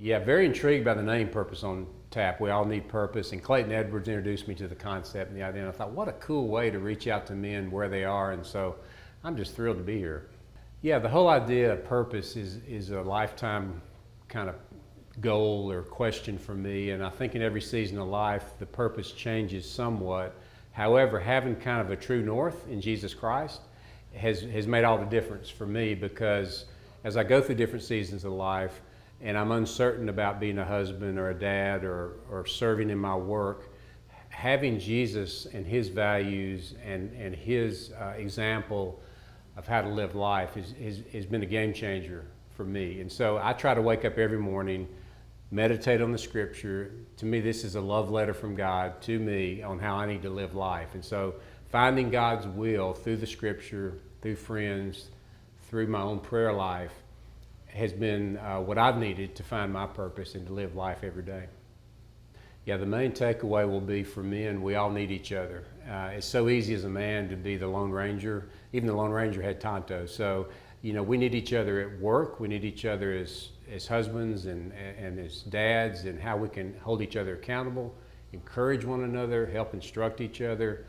Yeah, very intrigued by the name Purpose on Tap. We all need purpose, and Clayton Edwards introduced me to the concept and the idea, and I thought, what a cool way to reach out to men where they are, and so I'm just thrilled to be here. Yeah, the whole idea of purpose is a lifetime kind of goal or question for me, and I think in every season of life, the purpose changes somewhat. However, having kind of a true north in Jesus Christ has made all the difference for me, because as I go through different seasons of life, and I'm uncertain about being a husband or a dad or serving in my work, having Jesus and his values and his example of how to live life has been a game changer for me. And so I try to wake up every morning, meditate on the scripture. To me, this is a love letter from God to me on how I need to live life. And so finding God's will through the scripture, through friends, through my own prayer life, has been what I've needed to find my purpose and to live life every day. Yeah, the main takeaway will be for men, we all need each other. It's so easy as a man to be the Lone Ranger. Even the Lone Ranger had Tonto. So, you know, we need each other at work. We need each other as husbands and as dads, and how we can hold each other accountable, encourage one another, help instruct each other.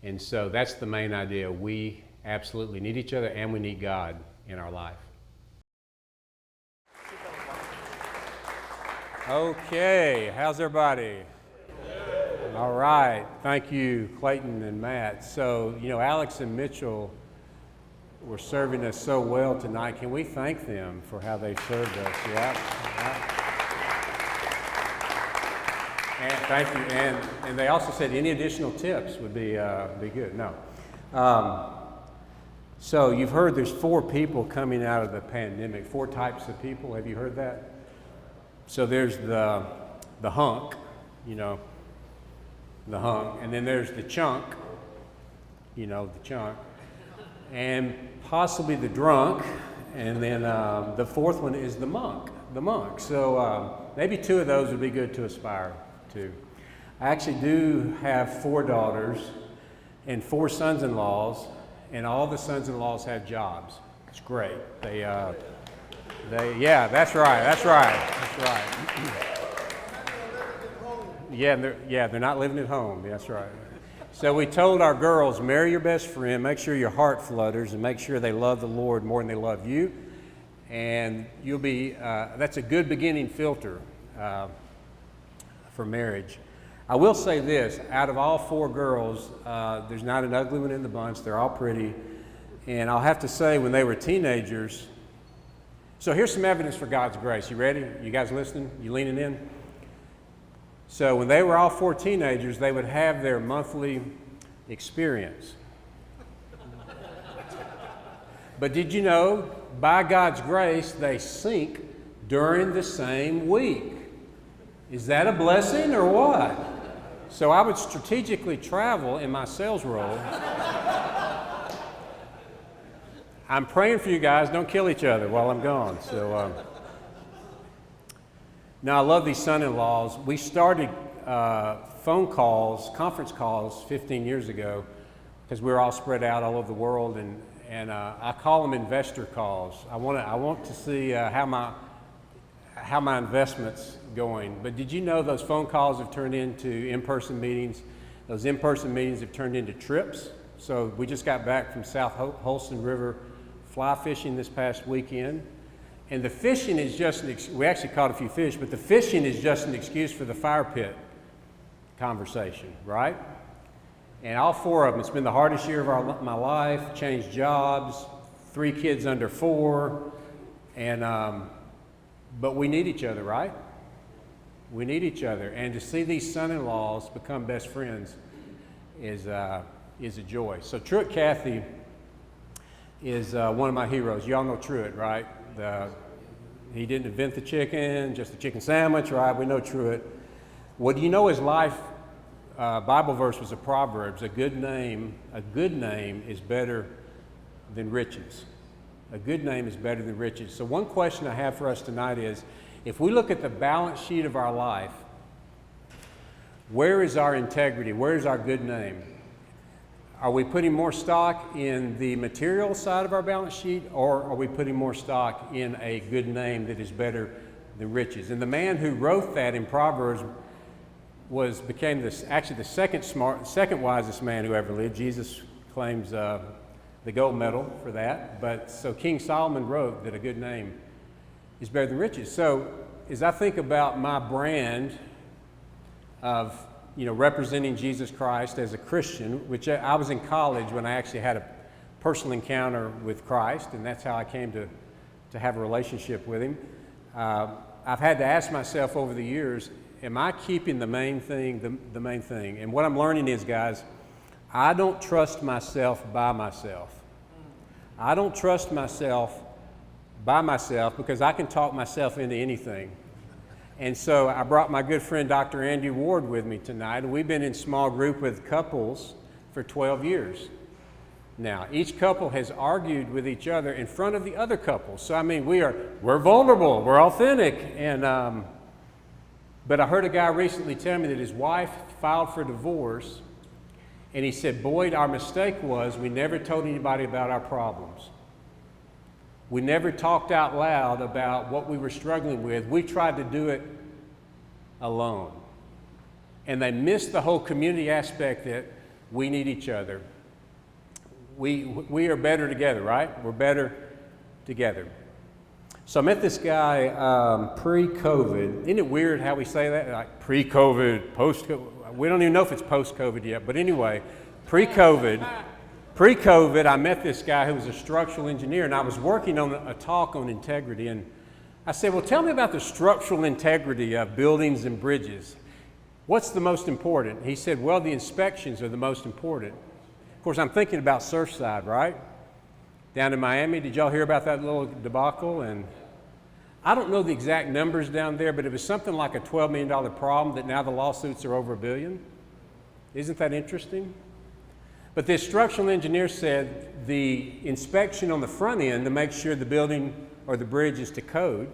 And so that's the main idea. We absolutely need each other, and we need God in our life. Okay, how's everybody? Good. All right, thank you, Clayton and Matt. So, you know, Alex and Mitchell were serving us so well tonight. Can we thank them for how they served us? Yeah. And thank you. And they also said any additional tips would be good. No. So you've heard there's 4 people coming out of the pandemic, 4 types of people. Have you heard that? So there's the hunk, you know, the hunk, and then there's the chunk, you know, the chunk, and possibly the drunk, and then the 4th one is the monk. So maybe 2 of those would be good to aspire to. I actually do have 4 daughters and 4 sons-in-laws, and all the sons-in-laws have jobs. It's great. Yeah, that's right. Yeah, they're not living at home. That's right. So we told our girls, marry your best friend, make sure your heart flutters, and make sure they love the Lord more than they love you. And you'll be, that's a good beginning filter for marriage. I will say this, out of all 4 girls, there's not an ugly one in the bunch. They're all pretty. And I'll have to say, when they were teenagers, so here's some evidence for God's grace. You ready? You guys listening? You leaning in? So when they were all 4 teenagers, they would have their monthly experience. But did you know, by God's grace, they sync during the same week? Is that a blessing or what? So I would strategically travel in my sales role. I'm praying for you guys. Don't kill each other while I'm gone. So now I love these son-in-laws. We started phone calls, conference calls 15 years ago, because we were all spread out all over the world, and I call them investor calls. I want to see how my investment's going. But did you know those phone calls have turned into in-person meetings? Those in-person meetings have turned into trips. So we just got back from South Holston River fly fishing this past weekend. And the fishing is just, we actually caught a few fish, but the fishing is just an excuse for the fire pit conversation, right? And all 4 of them, it's been the hardest year of my life, changed jobs, 3 kids under 4, and, but we need each other, right? We need each other. And to see these son-in-laws become best friends is a joy. So Truett Cathy is one of my heroes. You all know Truett, right? He didn't invent the chicken, just a chicken sandwich, right? We know Truett. Well, do you know his life Bible verse was a Proverbs? A good name is better than riches. A good name is better than riches. So one question I have for us tonight is, if we look at the balance sheet of our life, where is our integrity? Where is our good name? Are we putting more stock in the material side of our balance sheet, or are we putting more stock in a good name that is better than riches. And the man who wrote that in Proverbs became the second wisest man who ever lived. Jesus claims the gold medal for that. But so King Solomon wrote that a good name is better than riches. So as I think about my brand of representing Jesus Christ as a Christian, which I was in college when I actually had a personal encounter with Christ, and that's how I came to have a relationship with Him. I've had to ask myself over the years, am I keeping the main thing the main thing? And what I'm learning is, guys, I don't trust myself by myself. I don't trust myself by myself because I can talk myself into anything. And so I brought my good friend Dr. Andy Ward with me tonight, and we've been in small group with couples for 12 years. Now, each couple has argued with each other in front of the other couple. So, I mean, we're vulnerable, we're authentic. And but I heard a guy recently tell me that his wife filed for divorce, and he said, Boyd, our mistake was we never told anybody about our problems. We never talked out loud about what we were struggling with. We tried to do it alone. And they missed the whole community aspect that we need each other. We are better together, right? We're better together. So I met this guy pre-COVID. Isn't it weird how we say that? Like pre-COVID, post-COVID. We don't even know if it's post-COVID yet. But anyway, pre-COVID, I met this guy who was a structural engineer, and I was working on a talk on integrity. And I said, well, tell me about the structural integrity of buildings and bridges. What's the most important? He said, well, the inspections are the most important. Of course, I'm thinking about Surfside, right? Down in Miami. Did y'all hear about that little debacle? And I don't know the exact numbers down there, but it was something like a $12 million problem that now the lawsuits are over $1 billion. Isn't that interesting? But this structural engineer said the inspection on the front end to make sure the building or the bridge is to code,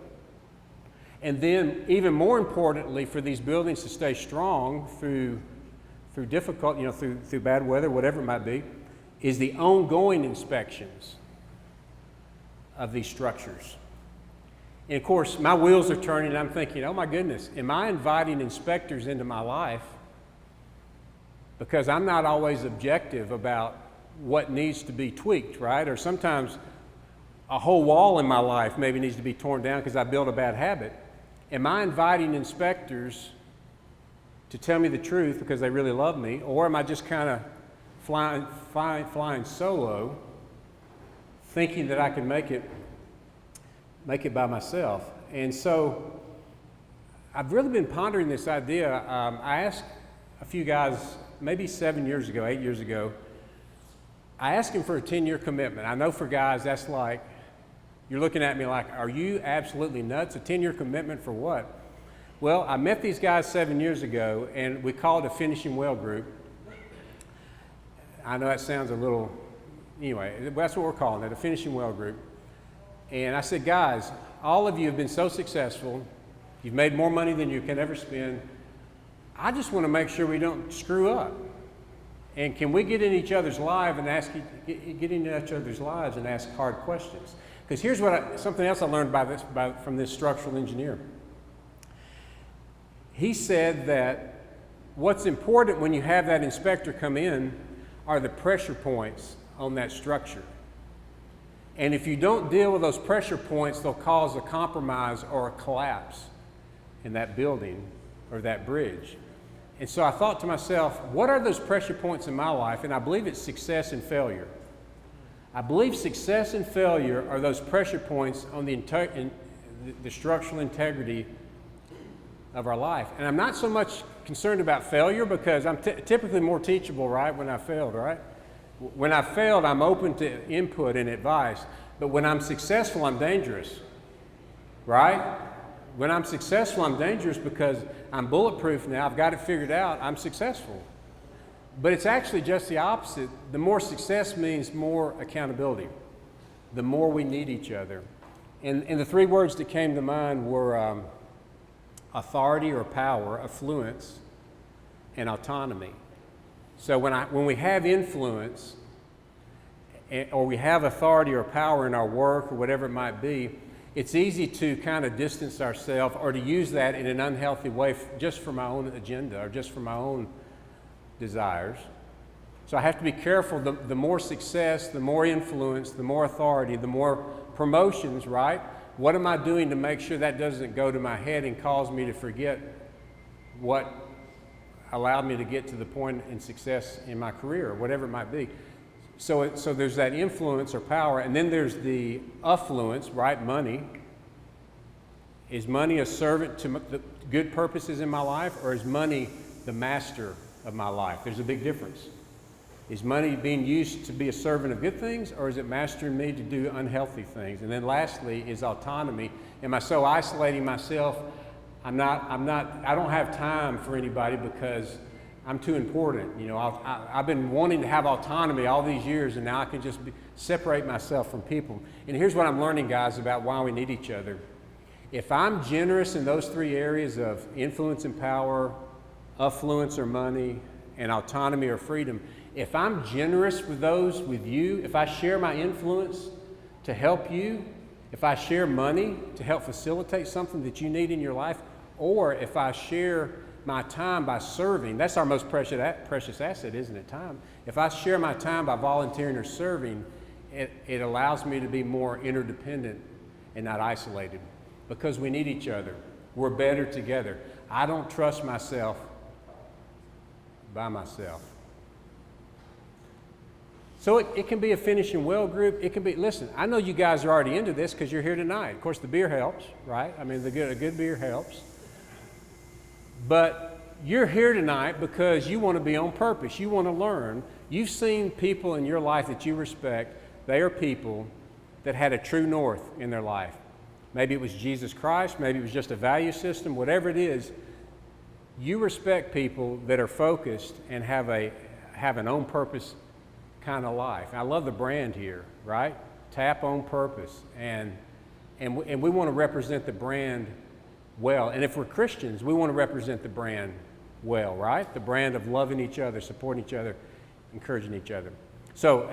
and then even more importantly for these buildings to stay strong through difficult, through bad weather, whatever it might be, is the ongoing inspections of these structures. And of course, my wheels are turning and I'm thinking, oh my goodness, am I inviting inspectors into my life? Because I'm not always objective about what needs to be tweaked, right? Or sometimes a whole wall in my life maybe needs to be torn down because I built a bad habit. Am I inviting inspectors to tell me the truth because they really love me? Or am I just kind of flying solo, thinking that I can make it by myself? And so I've really been pondering this idea. I asked a few guys, maybe 8 years ago, I asked him for a 10-year commitment. I know for guys that's like, you're looking at me like, are you absolutely nuts? A 10-year commitment for what? Well, I met these guys 7 years ago, and we called a finishing well group. I know that sounds a little, anyway, that's what we're calling it, a finishing well group. And I said, guys, all of you have been so successful. You've made more money than you can ever spend. I just want to make sure we don't screw up. And can we get in each other's lives and ask hard questions? Because here's something else I learned from this structural engineer. He said that what's important when you have that inspector come in are the pressure points on that structure. And if you don't deal with those pressure points, they'll cause a compromise or a collapse in that building or that bridge. And so I thought to myself, what are those pressure points in my life? And I believe it's success and failure. I believe success and failure are those pressure points on the structural integrity of our life. And I'm not so much concerned about failure because I'm typically more teachable, right, when I failed, right? When I failed, I'm open to input and advice. But when I'm successful, I'm dangerous, right? When I'm successful, I'm dangerous because I'm bulletproof now. I've got it figured out. I'm successful. But it's actually just the opposite. The more success means more accountability. The more we need each other. And the 3 words that came to mind were authority or power, affluence, and autonomy. So when we have influence or we have authority or power in our work or whatever it might be, it's easy to kind of distance ourselves or to use that in an unhealthy way just for my own agenda or just for my own desires. So I have to be careful. The more success, the more influence, the more authority, the more promotions, right? What am I doing to make sure that doesn't go to my head and cause me to forget what allowed me to get to the point in success in my career or whatever it might be? So there's that influence or power, and then there's the affluence, right? Money. Is money a servant to the good purposes in my life, or is money the master of my life? There's a big difference. Is money being used to be a servant of good things, or is it mastering me to do unhealthy things? And then lastly is autonomy. Am I so isolating myself? I don't have time for anybody because I'm too important. You know, I've been wanting to have autonomy all these years, and now I can just separate myself from people. And here's what I'm learning, guys, about why we need each other. If I'm generous in those three areas of influence and power, affluence or money, and autonomy or freedom, if I'm generous with those with you, if I share my influence to help you, if I share money to help facilitate something that you need in your life, or if I share my time by serving, that's our most precious asset, isn't it? Time. If I share my time by volunteering or serving, it allows me to be more interdependent and not isolated, because we need each other. We're better together. I don't trust myself by myself. So it can be a finishing well group. It can be, listen, I know you guys are already into this because you're here tonight. Of course, the beer helps, right? I mean, a good beer helps. But you're here tonight because you want to be on purpose. You want to learn. You've seen people in your life that you respect. They are people that had a true north in their life. Maybe it was Jesus Christ. Maybe it was just a value system. Whatever it is, you respect people that are focused and have an on purpose kind of life. I love the brand here, right? Tap on purpose. And we want to represent the brand well. And if we're Christians, we want to represent the brand well, right? The brand of loving each other, supporting each other, encouraging each other. So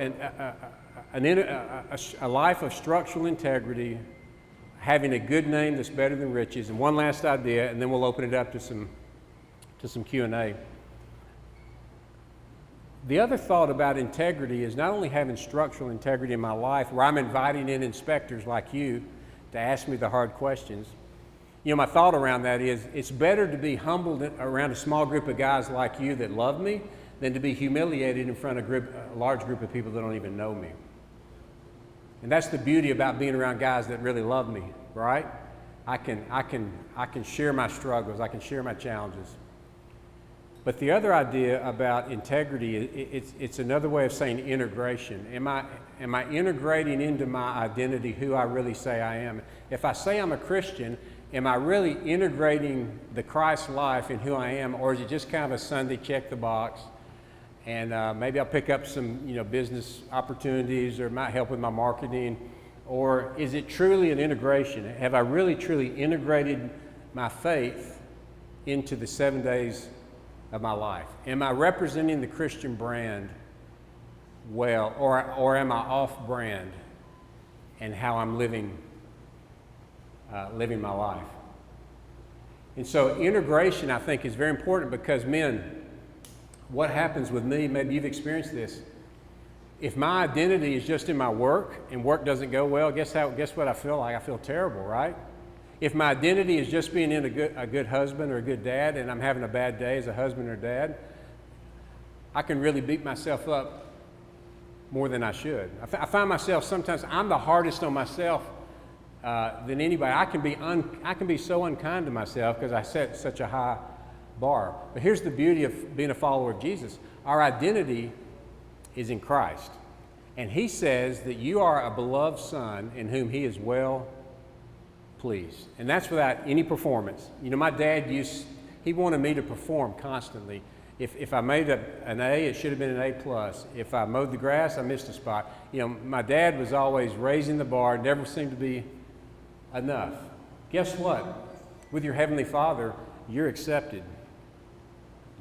a life of structural integrity, having a good name that's better than riches. And one last idea, and then we'll open it up to some Q&A. The other thought about integrity is not only having structural integrity in my life, where I'm inviting in inspectors like you to ask me the hard questions. You know, my thought around that is it's better to be humbled around a small group of guys like you that love me than to be humiliated in front of a large group of people that don't even know me. And that's the beauty about being around guys that really love me, right? I can share my struggles, I can share my challenges. But the other idea about integrity, it's another way of saying integration. Am I integrating into my identity who I really say I am? If I say I'm a Christian, am I really integrating the Christ life in who I am, or is it just kind of a Sunday check the box, and maybe I'll pick up some business opportunities, or it might help with my marketing, or is it truly an integration? Have I really truly integrated my faith into the 7 days of my life? Am I representing the Christian brand well, or am I off brand in how I'm living my life? And so integration, I think, is very important, because men, what happens with me, maybe you've experienced this, if my identity is just in my work and work doesn't go well, guess what I feel like? I feel terrible, right? If my identity is just being in a good husband or a good dad, and I'm having a bad day as a husband or dad, I can really beat myself up more than I should. I find myself sometimes, I'm the hardest on myself than anybody. I can be so unkind to myself because I set such a high bar. But here's the beauty of being a follower of Jesus. Our identity is in Christ. And he says that you are a beloved son in whom he is well pleased. And that's without any performance. My dad he wanted me to perform constantly. If I made an A, it should have been an A+. If I mowed the grass, I missed a spot. My dad was always raising the bar, never seemed to be enough. Guess what? With your Heavenly Father, you're accepted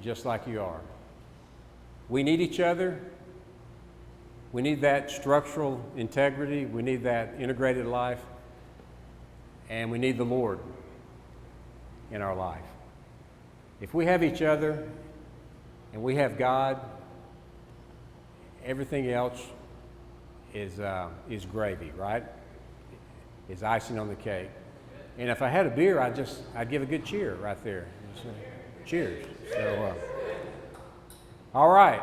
just like you are. We need each other. We need that structural integrity. We need that integrated life. and we need the Lord in our life. If we have each other and we have God, everything else is gravy, right? Is icing on the cake. And if I had a beer, I'd give a good cheer right there. Cheers. So, all right.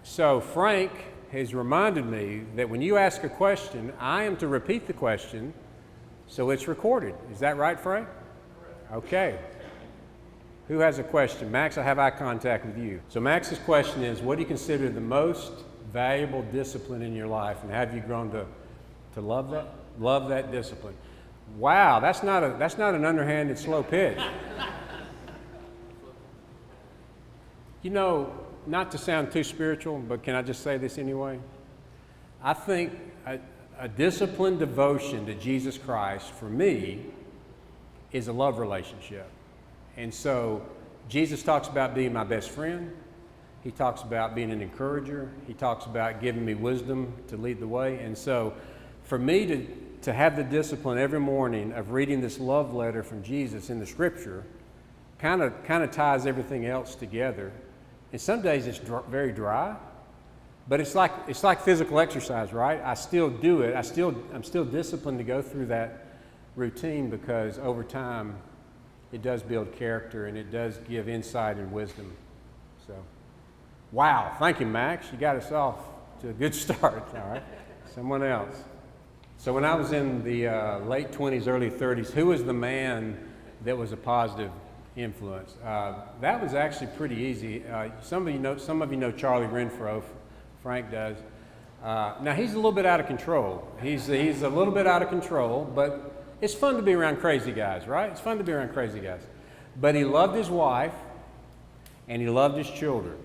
So Frank has reminded me that when you ask a question, I am to repeat the question, so it's recorded. Is that right, Frank? Okay. Who has a question? Max, I have eye contact with you. So Max's question is, what do you consider the most valuable discipline in your life, and have you grown to love that? Love that discipline. Wow, that's not an underhanded slow pitch. You know, not to sound too spiritual, but can I just say this anyway? I think a disciplined devotion to Jesus Christ, for me, is a love relationship. And so Jesus talks about being my best friend. He talks about being an encourager. He talks about giving me wisdom to lead the way. And so for me to have the discipline every morning of reading this love letter from Jesus in the scripture kind of ties everything else together. And some days it's very dry, but it's like physical exercise, right? I still do it. I'm still disciplined to go through that routine, because over time it does build character and it does give insight and wisdom. So, wow, thank you, Max. You got us off to a good start. All right, someone else. So when I was in the late 20s, early 30s, who was the man that was a positive influence? That was actually pretty easy. Some of you know Charlie Renfro. Frank does. Now he's a little bit out of control. He's a little bit out of control, but it's fun to be around crazy guys, right? It's fun to be around crazy guys. But he loved his wife, and he loved his children.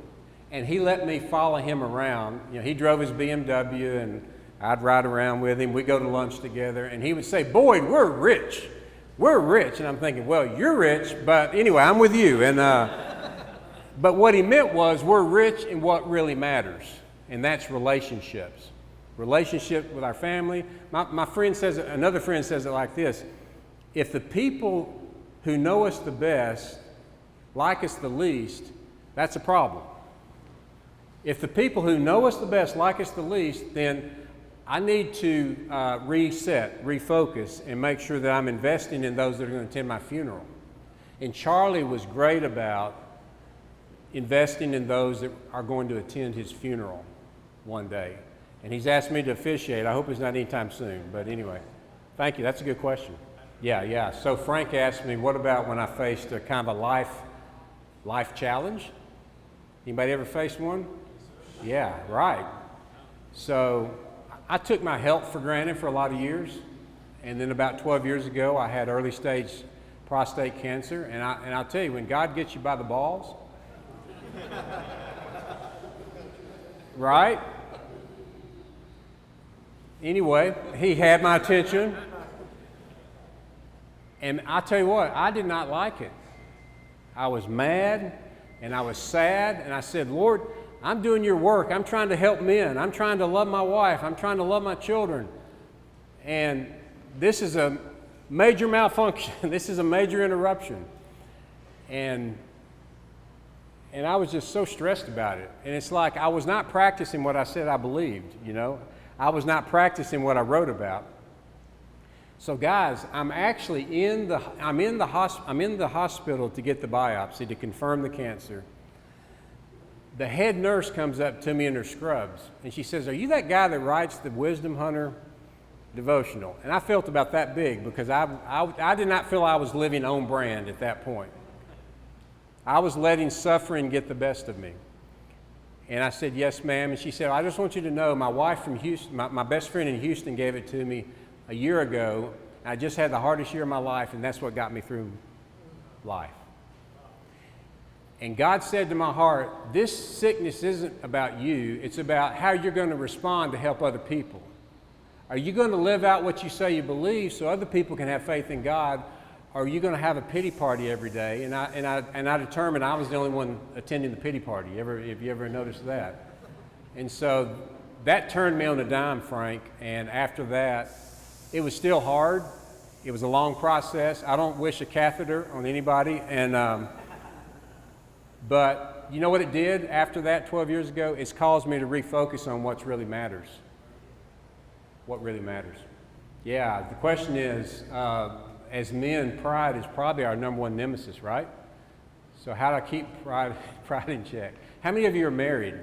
And he let me follow him around. You know, he drove his BMW, and I'd ride around with him. We'd go to lunch together, and he would say, "Boyd, we're rich. We're rich." And I'm thinking, well, you're rich, but anyway, I'm with you. And but what he meant was, we're rich in what really matters, and that's relationships. Relationship with our family. My friend says it, another friend says it like this: if the people who know us the best like us the least, that's a problem. If the people who know us the best like us the least, then I need to reset, refocus, and make sure that I'm investing in those that are going to attend my funeral. And Charlie was great about investing in those that are going to attend his funeral one day. And he's asked me to officiate. I hope it's not anytime soon, but anyway, thank you. That's a good question. Yeah. So Frank asked me, what about when I faced a kind of a life challenge? Anybody ever faced one? Yeah, right. So I took my health for granted for a lot of years, and then about 12 years ago, I had early stage prostate cancer, and I'll tell you, when God gets you by the balls, right? Anyway, he had my attention, and I tell you what, I did not like it. I was mad, and I was sad, and I said, Lord, I'm doing your work. I'm trying to help men. I'm trying to love my wife. I'm trying to love my children. And this is a major malfunction. This is a major interruption. And I was just so stressed about it. And it's like I was not practicing what I said I believed, you know. I was not practicing what I wrote about. So guys, I'm actually in the hospital to get the biopsy to confirm the cancer. The head nurse comes up to me in her scrubs, and she says, "Are you that guy that writes the Wisdom Hunter devotional?" And I felt about that big, because I did not feel I was living on brand at that point. I was letting suffering get the best of me. And I said, "Yes, ma'am." And she said, "I just want you to know, my wife from Houston, my best friend in Houston gave it to me a year ago. I just had the hardest year of my life, and that's what got me through life." And God said to my heart, this sickness isn't about you, it's about how you're going to respond to help other people. Are you going to live out what you say you believe so other people can have faith in God, or are you going to have a pity party every day? And I determined I was the only one attending the pity party. Have you ever noticed that? And so that turned me on a dime, Frank, and after that, it was still hard. It was a long process. I don't wish a catheter on anybody, but you know what it did after that 12 years ago? It's caused me to refocus on what really matters. What really matters. Yeah, the question is, as men, pride is probably our number one nemesis, right? So how do I keep pride in check? How many of you are married?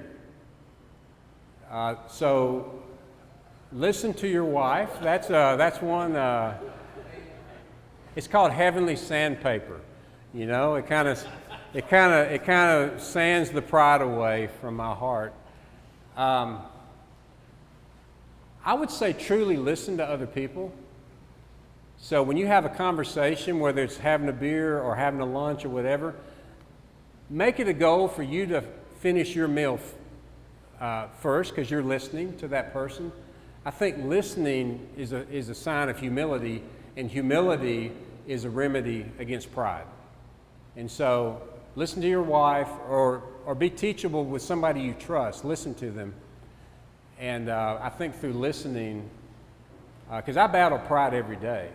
So listen to your wife. That's one. It's called heavenly sandpaper. You know, it kind of sands the pride away from my heart. I would say truly listen to other people. So when you have a conversation, whether it's having a beer or having a lunch or whatever, make it a goal for you to finish your meal first, because you're listening to that person. I think listening is a sign of humility, and humility is a remedy against pride. And so listen to your wife, or be teachable with somebody you trust. Listen to them. And I think through listening, because I battle pride every day.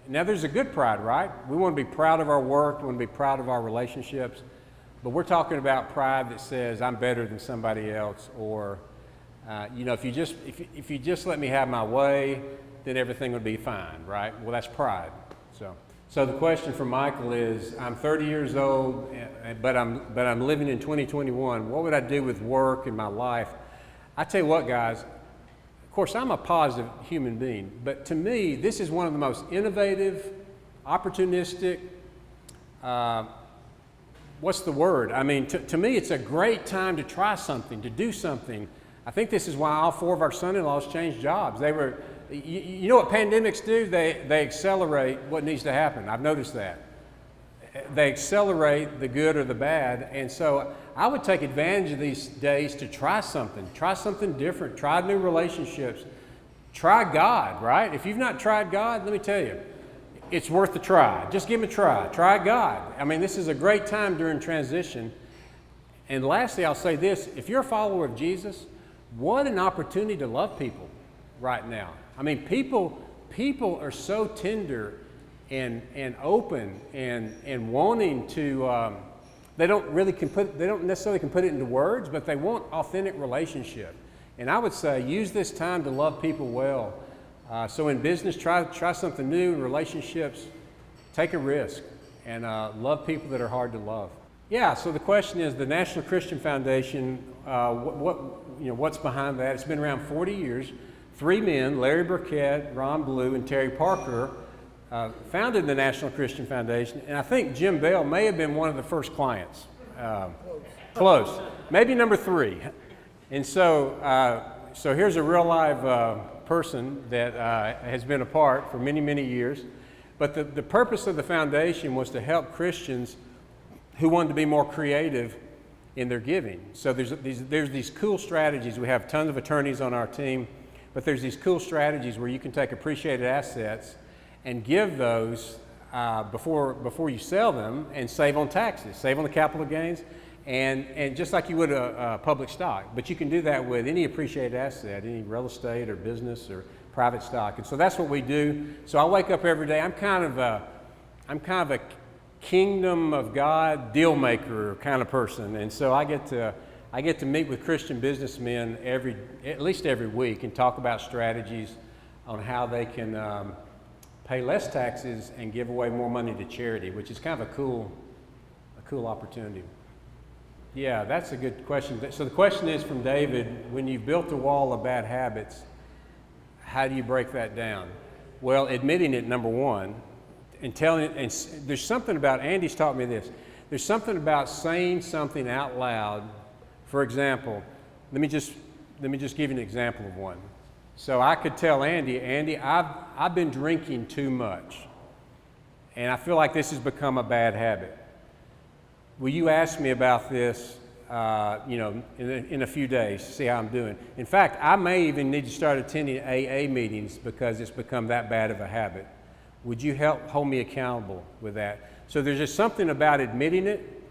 Now there's a good pride, right? We want to be proud of our work, we want to be proud of our relationships, but we're talking about pride that says I'm better than somebody else, or you know, if you just let me have my way, then everything would be fine, right? Well, that's pride. So the question for Michael is, I'm 30 years old, but I'm living in 2021. What would I do with work and my life? I tell you what, guys, of course, I'm a positive human being, but to me, this is one of the most innovative, opportunistic, what's the word? I mean, to me, it's a great time to try something, to do something. I think this is why all 4 of our son-in-laws changed jobs. They were, you know what pandemics do? They accelerate what needs to happen. I've noticed that. They accelerate the good or the bad, and so I would take advantage of these days to try something different, try new relationships, try God, right? If you've not tried God, let me tell you, it's worth a try. Just give him a try. Try God. I mean, this is a great time during transition. And lastly, I'll say this, if you're a follower of Jesus, what an opportunity to love people right now. I mean, people are so tender and open and wanting to, they don't necessarily can put it into words, but they want authentic relationship. And I would say use this time to love people well. So in business, try something new. In relationships, take a risk and love people that are hard to love. Yeah. So the question is, the National Christian Foundation. What's behind that? It's been around 40 years. 3 men, Larry Burkett, Ron Blue, and Terry Parker, founded the National Christian Foundation, and I think Jim Bell may have been one of the first clients. Close. Maybe number 3. And so here's a real live person that has been a part for many, many years. But the purpose of the foundation was to help Christians who wanted to be more creative in their giving. So there's these cool strategies. We have tons of attorneys on our team, but there's these cool strategies where you can take appreciated assets and give those before you sell them, and save on taxes, save on the capital gains, and just like you would a public stock. But you can do that with any appreciated asset, any real estate or business or private stock. And so that's what we do. So I wake up every day. I'm kind of a kingdom of God deal maker kind of person, and so I get to meet with Christian businessmen at least every week and talk about strategies on how they can pay less taxes and give away more money to charity, which is kind of a cool opportunity. Yeah, that's a good question. So the question is from David: when you've built a wall of bad habits, how do you break that down? Well, admitting it, number one, and telling it. And there's something about, Andy's taught me this. There's something about saying something out loud. For example, let me just give you an example of one. So I could tell Andy, I've been drinking too much, and I feel like this has become a bad habit. Will you ask me about this, in a few days, to see how I'm doing? In fact, I may even need to start attending AA meetings because it's become that bad of a habit. Would you help hold me accountable with that? So there's just something about admitting it,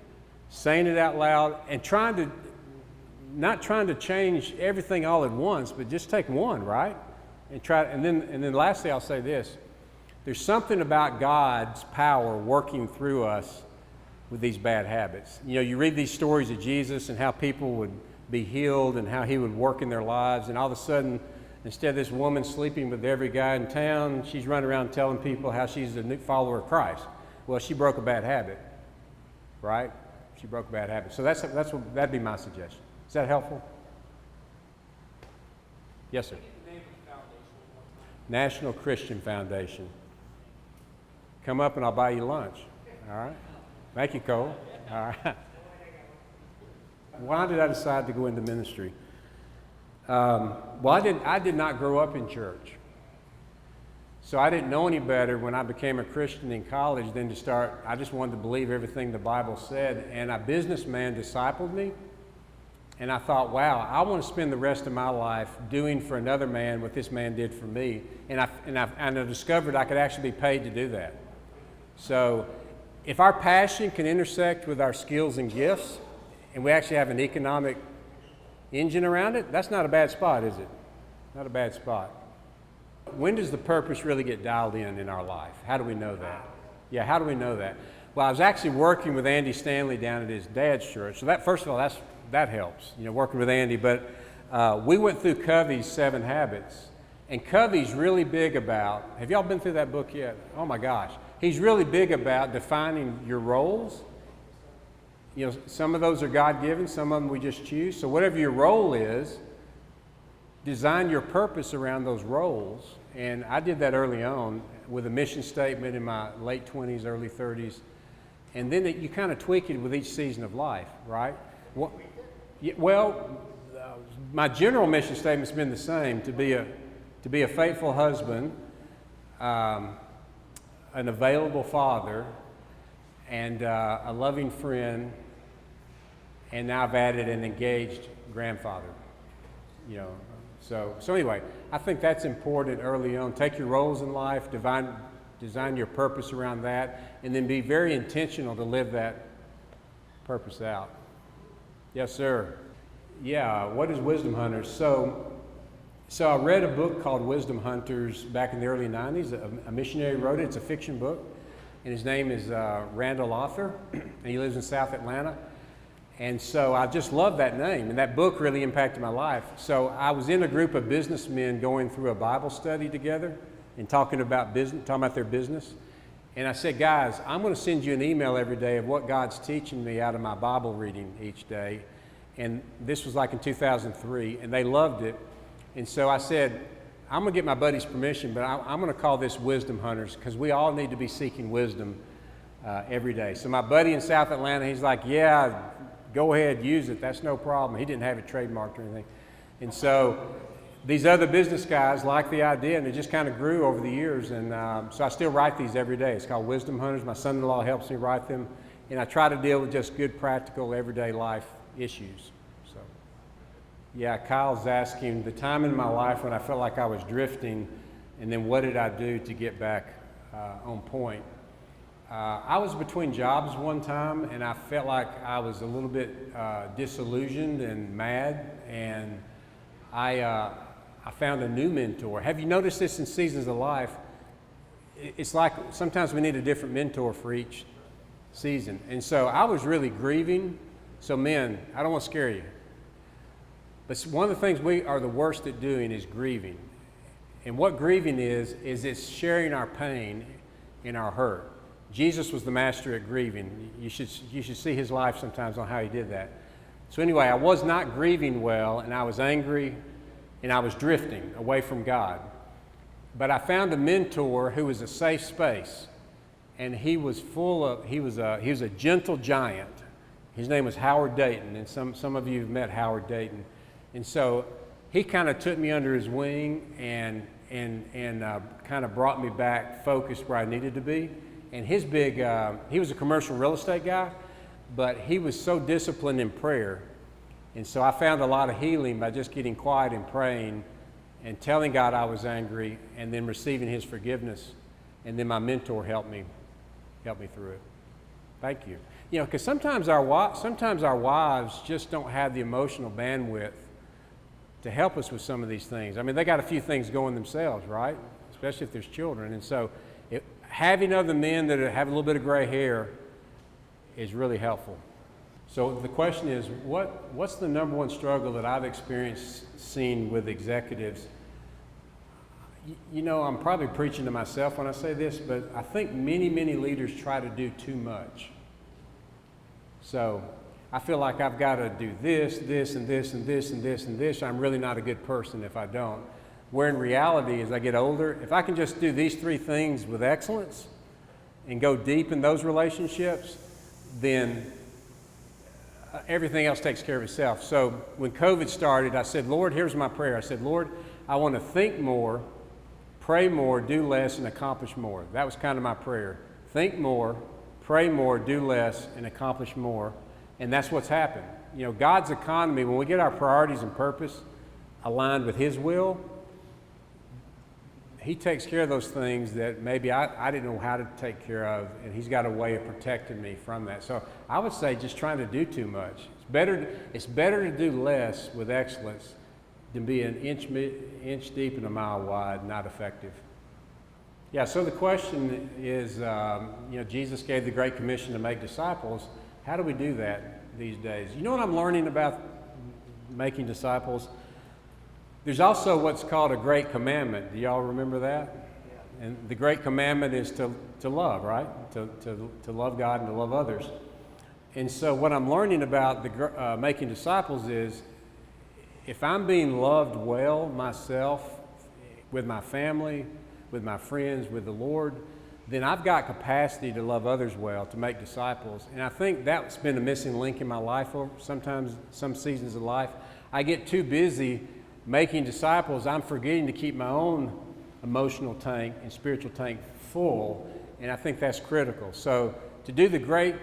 saying it out loud, and not trying to change everything all at once, but just take one, right? And then lastly, I'll say this. there's something about God's power working through us with these bad habits. You know, you read these stories of Jesus and how people would be healed and how he would work in their lives, and all of a sudden, instead of this woman sleeping with every guy in town, she's running around telling people how she's a new follower of Christ. Well, she broke a bad habit, right? She broke a bad habit. So that'd be my suggestion. Is that helpful? Yes, sir. National Christian Foundation. Come up and I'll buy you lunch. All right. Thank you, Cole. All right. Why did I decide to go into ministry? Well, I did not grow up in church. So I didn't know any better when I became a Christian in college than to start, I just wanted to believe everything the Bible said. And a businessman discipled me. And I thought, wow, I want to spend the rest of my life doing for another man what this man did for me. And I discovered I could actually be paid to do that. So if our passion can intersect with our skills and gifts, and we actually have an economic engine around it, that's not a bad spot, is it? Not a bad spot. When does the purpose really get dialed in our life? How do we know that? Yeah, how do we know that? Well, I was actually working with Andy Stanley down at his dad's church. So that, first of all, that helps, you know, working with Andy. But we went through Covey's 7 Habits. And Covey's really big about, have y'all been through that book yet? Oh my gosh. He's really big about defining your roles. You know, some of those are God-given, some of them we just choose. So whatever your role is, design your purpose around those roles. And I did that early on with a mission statement in my late 20s, early 30s. And then you kind of tweak it with each season of life, right? Well, my general mission statement's been the same: to be a faithful husband, an available father, and a loving friend, and now I've added an engaged grandfather. You know, so anyway, I think that's important early on. Take your roles in life, design your purpose around that, and then be very intentional to live that purpose out. Yes, sir. Yeah, what is Wisdom Hunters? So I read a book called Wisdom Hunters back in the early 90s. A missionary wrote it. It's a fiction book. And his name is Randall Arthur, and he lives in South Atlanta. And so I just love that name, and that book really impacted my life. So I was in a group of businessmen going through a Bible study together and talking about their business. And I said, guys, I'm going to send you an email every day of what God's teaching me out of my Bible reading each day. And this was like in 2003, and they loved it. And so I said, I'm going to get my buddy's permission, but I'm going to call this Wisdom Hunters, because we all need to be seeking wisdom every day. So my buddy in South Atlanta, he's like, yeah, go ahead, use it. That's no problem. He didn't have it trademarked or anything. And so these other business guys liked the idea, and it just kind of grew over the years. And so I still write these every day. It's called Wisdom Hunters. My son-in-law helps me write them. And I try to deal with just good, practical, everyday life issues. So, yeah, Kyle's asking the time in my life when I felt like I was drifting, and then what did I do to get back on point? I was between jobs one time, and I felt like I was a little bit disillusioned and mad, and I found a new mentor. Have you noticed this in seasons of life? It's like sometimes we need a different mentor for each season. And so I was really grieving. So men, I don't want to scare you, but one of the things we are the worst at doing is grieving. And what grieving is it's sharing our pain and our hurt. Jesus was the master at grieving. You should see his life sometimes on how he did that. So anyway, I was not grieving well, and I was angry, and I was drifting away from God. But I found a mentor who was a safe space, and he was a gentle giant. His name was Howard Dayton, and some of you have met Howard Dayton. And so he kind of took me under his wing and kind of brought me back focused where I needed to be. And he was a commercial real estate guy, but he was so disciplined in prayer. And so I found a lot of healing by just getting quiet and praying and telling God I was angry, and then receiving his forgiveness. And then my mentor helped me through it. Thank you. You know, because sometimes our wives just don't have the emotional bandwidth to help us with some of these things. I mean, they got a few things going themselves, right? Especially if there's children. And so Having other men that have a little bit of gray hair is really helpful. So the question is, what's the number one struggle that I've seen with executives? You know, I'm probably preaching to myself when I say this, but I think many leaders try to do too much. So I feel like I've got to do this, and this, and this, and this, and this. I'm really not a good person if I don't. Where in reality, as I get older, if I can just do these three things with excellence and go deep in those relationships, then everything else takes care of itself. So when COVID started, I said, Lord, here's my prayer. I said, Lord, I want to think more, pray more, do less, and accomplish more. That was kind of my prayer. Think more, pray more, do less, and accomplish more. And that's what's happened. You know, God's economy, when we get our priorities and purpose aligned with His will, He takes care of those things that maybe I didn't know how to take care of, and He's got a way of protecting me from that. So I would say just trying to do too much. It's better to do less with excellence than be an inch deep and a mile wide, not effective. Yeah, so the question is, you know, Jesus gave the Great Commission to make disciples. How do we do that these days? You know what I'm learning about making disciples? There's also what's called a great commandment. Do y'all remember that? Yeah. And the great commandment is to love, right? To love God and to love others. And so what I'm learning about making disciples is, if I'm being loved well myself, with my family, with my friends, with the Lord, then I've got capacity to love others well, to make disciples. And I think that's been a missing link in my life over sometimes, some seasons of life. I get too busy making disciples, I'm forgetting to keep my own emotional tank and spiritual tank full, and I think that's critical. So to do the Great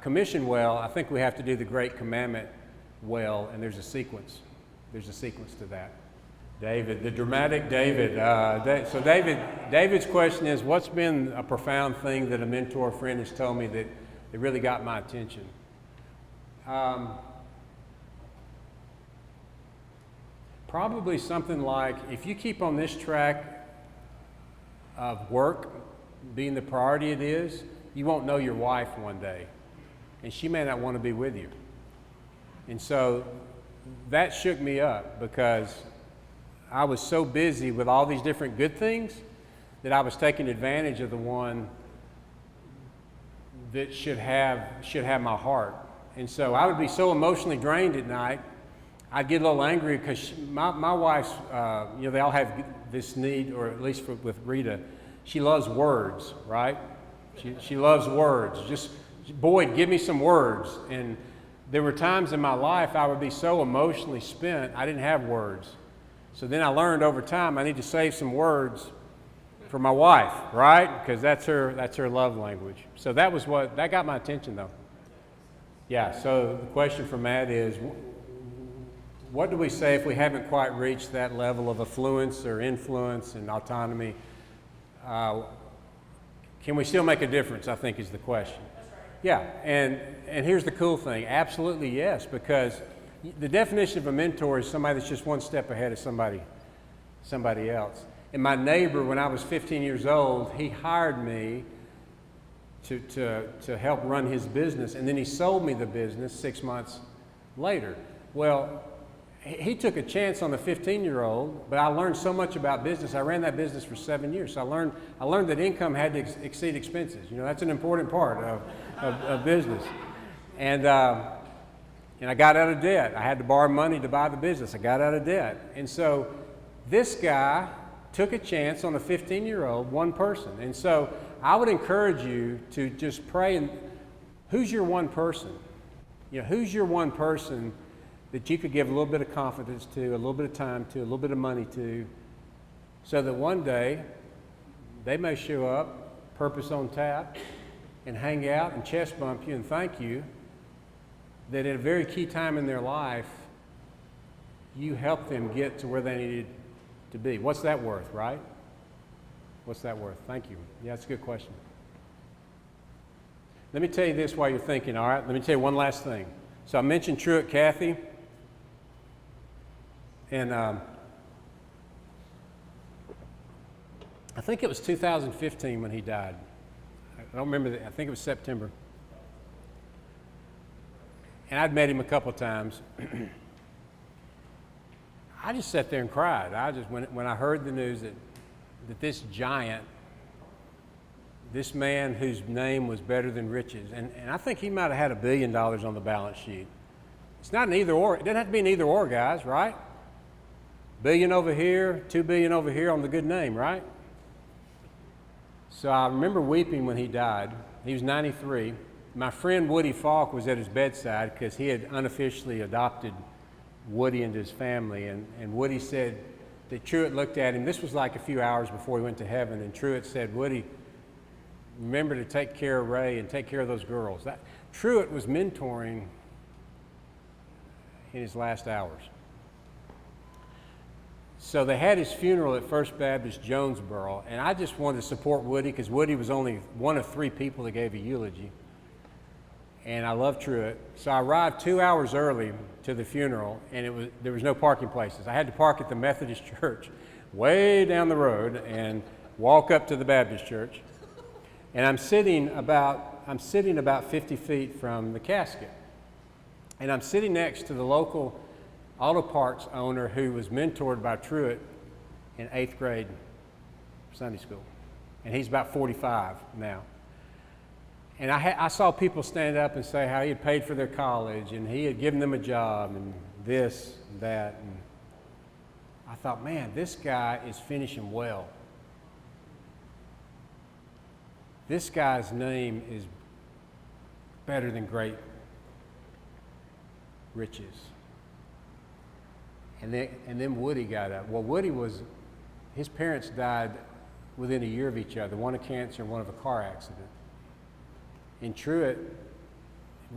Commission well, I think we have to do the Great Commandment well, and there's a sequence. There's a sequence to that. David, the dramatic David. So David's question is, what's been a profound thing that a mentor friend has told me that really got my attention? Probably something like, if you keep on this track of work being the priority it is, you won't know your wife one day, and she may not want to be with you. And so that shook me up, because I was so busy with all these different good things that I was taking advantage of the one that should have my heart. And so I would be so emotionally drained at night, I'd get a little angry because my wife's, you know, they all have this need, or at least with Rita, she loves words, right? She loves words. Just, Boyd, give me some words. And there were times in my life I would be so emotionally spent, I didn't have words. So then I learned over time I need to save some words for my wife, right? Because that's her love language. So that got my attention, though. Yeah, so the question from Matt is, what do we say if we haven't quite reached that level of affluence or influence and autonomy? Can we still make a difference, I think, is the question. That's right. Yeah, and here's the cool thing. Absolutely yes, because the definition of a mentor is somebody that's just one step ahead of somebody else. And my neighbor, when I was 15 years old, he hired me to help run his business, and then he sold me the business 6 months later. Well, he took a chance on the 15-year-old, but I learned so much about business. I ran that business for 7 years, so I learned that income had to exceed expenses. You know, that's an important part of business. And I got out of debt. I had to borrow money to buy the business. I got out of debt. And so this guy took a chance on a 15-year-old, one person. And so I would encourage you to just pray, and who's your one person? You know, who's your one person that you could give a little bit of confidence to, a little bit of time to, a little bit of money to, so that one day they may show up, purpose on tap, and hang out and chest bump you and thank you, that at a very key time in their life, you helped them get to where they needed to be. What's that worth, right? What's that worth? Thank you. Yeah, that's a good question. Let me tell you this while you're thinking, all right? Let me tell you one last thing. So I mentioned Truett Cathy, and I think it was 2015 when he died. I don't remember, I think it was September. And I'd met him a couple of times. I just sat there and cried. When I heard the news that this giant, this man whose name was better than riches, and I think he might have had $1 billion on the balance sheet. It's not an either or. It doesn't have to be an either or, guys, right? Billion over here, 2 billion over here on the good name, right? So I remember weeping when he died. He was 93. My friend Woody Falk was at his bedside because he had unofficially adopted Woody into his family. And Woody said that Truett looked at him. This was like a few hours before he went to heaven. And Truett said, Woody, remember to take care of Ray and take care of those girls. Truett was mentoring in his last hours. So they had his funeral at First Baptist Jonesboro, and I just wanted to support Woody because Woody was only one of 3 people that gave a eulogy. And I love Truett. So I arrived 2 hours early to the funeral, and there was no parking places. I had to park at the Methodist church way down the road and walk up to the Baptist church. And I'm sitting about 50 feet from the casket. And I'm sitting next to the local auto parts owner who was mentored by Truett in 8th grade Sunday school. And he's about 45 now. And I saw people stand up and say how he had paid for their college and he had given them a job and this and that. And I thought, man, this guy is finishing well. This guy's name is better than great riches. And then Woody got up. Well, his parents died within a year of each other, one of cancer and one of a car accident. And Truett,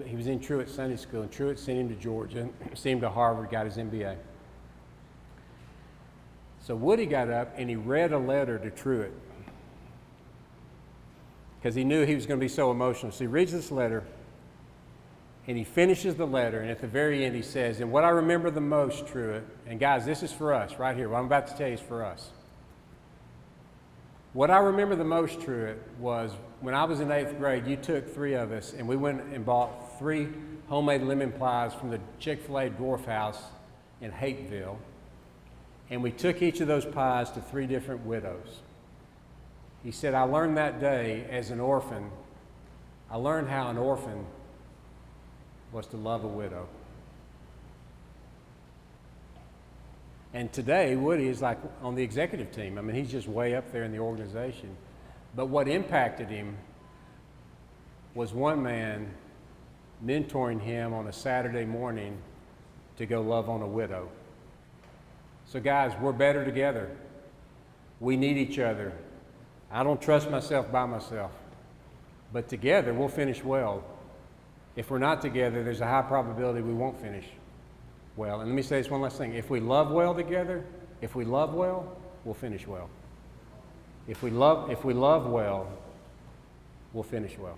he was in Truett Sunday School, and Truett sent him to Georgia, sent him to Harvard, got his MBA. So Woody got up and he read a letter to Truett because he knew he was going to be so emotional. So he reads this letter, and he finishes the letter, and at the very end he says, and what I remember the most, Truett, and guys, this is for us right here. What I'm about to tell you is for us. What I remember the most, Truett, was when I was in 8th grade, you took 3 of us, and we went and bought 3 homemade lemon pies from the Chick-fil-A Dwarf House in Hapeville, and we took each of those pies to 3 different widows. He said, I learned that day as an orphan, I learned how an orphan was to love a widow. And today, Woody is like on the executive team. I mean, he's just way up there in the organization. But what impacted him was one man mentoring him on a Saturday morning to go love on a widow. So guys, we're better together. We need each other. I don't trust myself by myself. But together, we'll finish well. If we're not together, there's a high probability we won't finish well. And let me say this one last thing. If we love well together, if we love well, we'll finish well. If we love well, we'll finish well.